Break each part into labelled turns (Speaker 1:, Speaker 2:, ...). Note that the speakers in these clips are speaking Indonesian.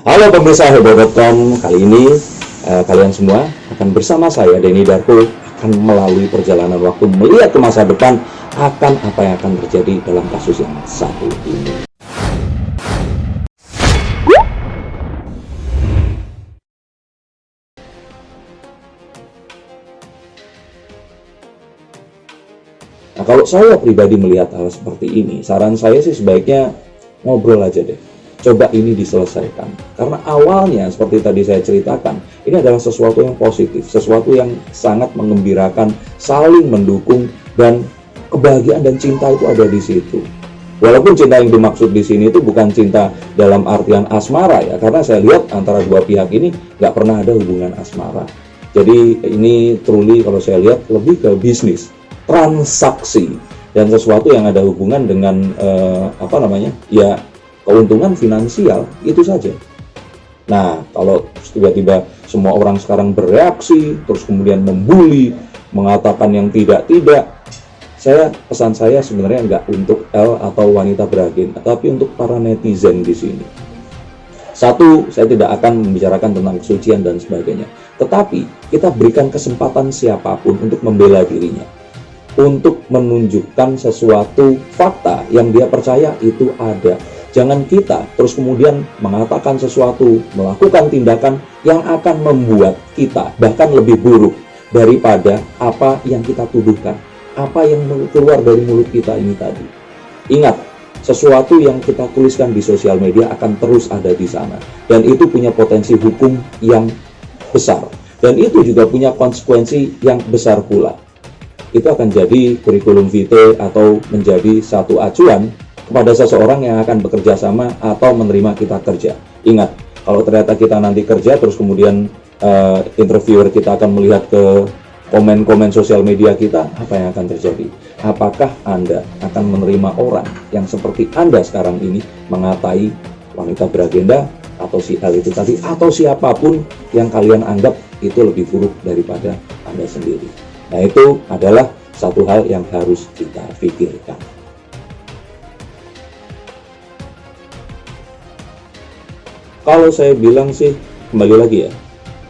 Speaker 1: Halo pemirsa Heboh.com, kali ini kalian semua akan bersama saya Denny Darko akan melalui perjalanan waktu melihat ke masa depan akan apa yang akan terjadi dalam kasus yang satu ini. Nah, kalau saya pribadi melihat hal seperti ini, saran saya sih sebaiknya ngobrol aja deh. Coba ini diselesaikan. Karena awalnya, seperti tadi saya ceritakan, ini adalah sesuatu yang positif, sesuatu yang sangat mengembirakan, saling mendukung, dan kebahagiaan dan cinta itu ada di situ. Walaupun cinta yang dimaksud di sini itu bukan cinta dalam artian asmara ya, karena saya lihat antara dua pihak ini nggak pernah ada hubungan asmara. Jadi ini truly kalau saya lihat lebih ke bisnis, transaksi, dan sesuatu yang ada hubungan dengan ya keuntungan finansial itu saja. Nah, kalau tiba-tiba semua orang sekarang bereaksi, terus kemudian membuli, mengatakan yang tidak-tidak, pesan saya sebenarnya nggak untuk L atau wanita beragenda, tapi untuk para netizen di sini. Satu, saya tidak akan membicarakan tentang kesucian dan sebagainya, tetapi kita berikan kesempatan siapapun untuk membela dirinya, untuk menunjukkan sesuatu fakta yang dia percaya itu ada. Jangan kita terus kemudian mengatakan sesuatu, melakukan tindakan yang akan membuat kita bahkan lebih buruk daripada apa yang kita tuduhkan, apa yang keluar dari mulut kita ini tadi. Ingat, sesuatu yang kita tuliskan di sosial media akan terus ada di sana, dan itu punya potensi hukum yang besar, dan itu juga punya konsekuensi yang besar pula. Itu akan jadi kurikulum vitae atau menjadi satu acuan kepada seseorang yang akan bekerja sama atau menerima kita kerja. Ingat, kalau ternyata kita nanti kerja terus kemudian interviewer kita akan melihat ke komen-komen sosial media kita, apa yang akan terjadi? Apakah Anda akan menerima orang yang seperti Anda sekarang ini mengatai wanita beragenda atau si L itu tadi, atau siapapun yang kalian anggap itu lebih buruk daripada Anda sendiri? Nah, itu adalah satu hal yang harus kita pikirkan. Kalau saya bilang sih, kembali lagi ya,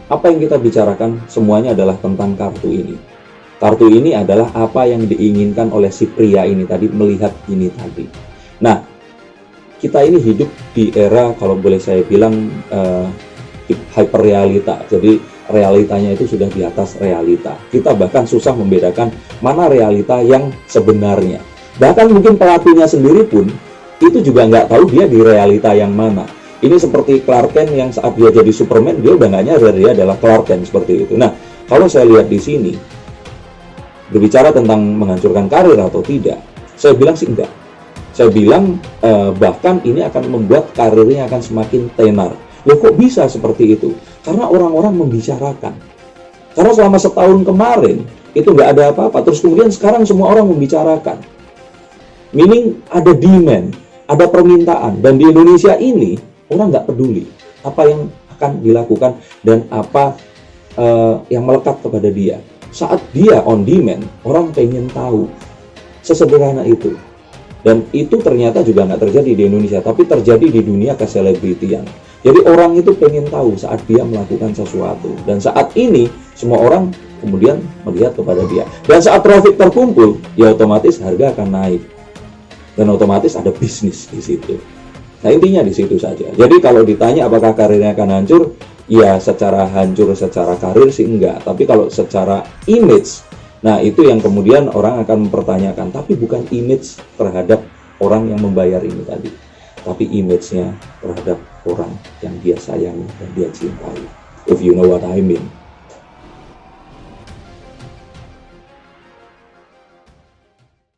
Speaker 1: apa yang kita bicarakan semuanya adalah tentang kartu ini. Kartu ini adalah apa yang diinginkan oleh si pria ini tadi, melihat ini tadi. Nah, kita ini hidup di era, kalau boleh saya bilang, hyperrealita. Jadi realitanya itu sudah di atas realita. Kita bahkan susah membedakan mana realita yang sebenarnya. Bahkan mungkin pelakunya sendiri pun itu juga nggak tahu dia di realita yang mana. Ini seperti Clark Kent yang saat dia jadi Superman, dia udah nggak nyadar dia adalah Clark Kent seperti itu. Nah, kalau saya lihat di sini, berbicara tentang menghancurkan karir atau tidak, saya bilang sih enggak. Saya bilang bahkan ini akan membuat karirnya akan semakin tenar. Loh, kok bisa seperti itu? Karena orang-orang membicarakan. Karena selama setahun kemarin itu nggak ada apa-apa, terus kemudian sekarang semua orang membicarakan. Meaning ada demand, ada permintaan, dan di Indonesia ini orang nggak peduli apa yang akan dilakukan dan apa yang melekat kepada dia. Saat dia on demand, orang pengen tahu. Sesederhana itu. Dan itu ternyata juga nggak terjadi di Indonesia, tapi terjadi di dunia keselebritian. Jadi orang itu pengen tahu saat dia melakukan sesuatu. Dan saat ini, semua orang kemudian melihat kepada dia. Dan saat traffic terkumpul, ya otomatis harga akan naik. Dan otomatis ada bisnis di situ. Nah, intinya di situ saja. Jadi kalau ditanya apakah karirnya akan hancur, ya secara hancur secara karir sih enggak. Tapi kalau secara image, nah itu yang kemudian orang akan mempertanyakan. Tapi bukan image terhadap orang yang membayar ini tadi, tapi image-nya terhadap orang yang dia sayangi dan dia cintai. If you know what I mean.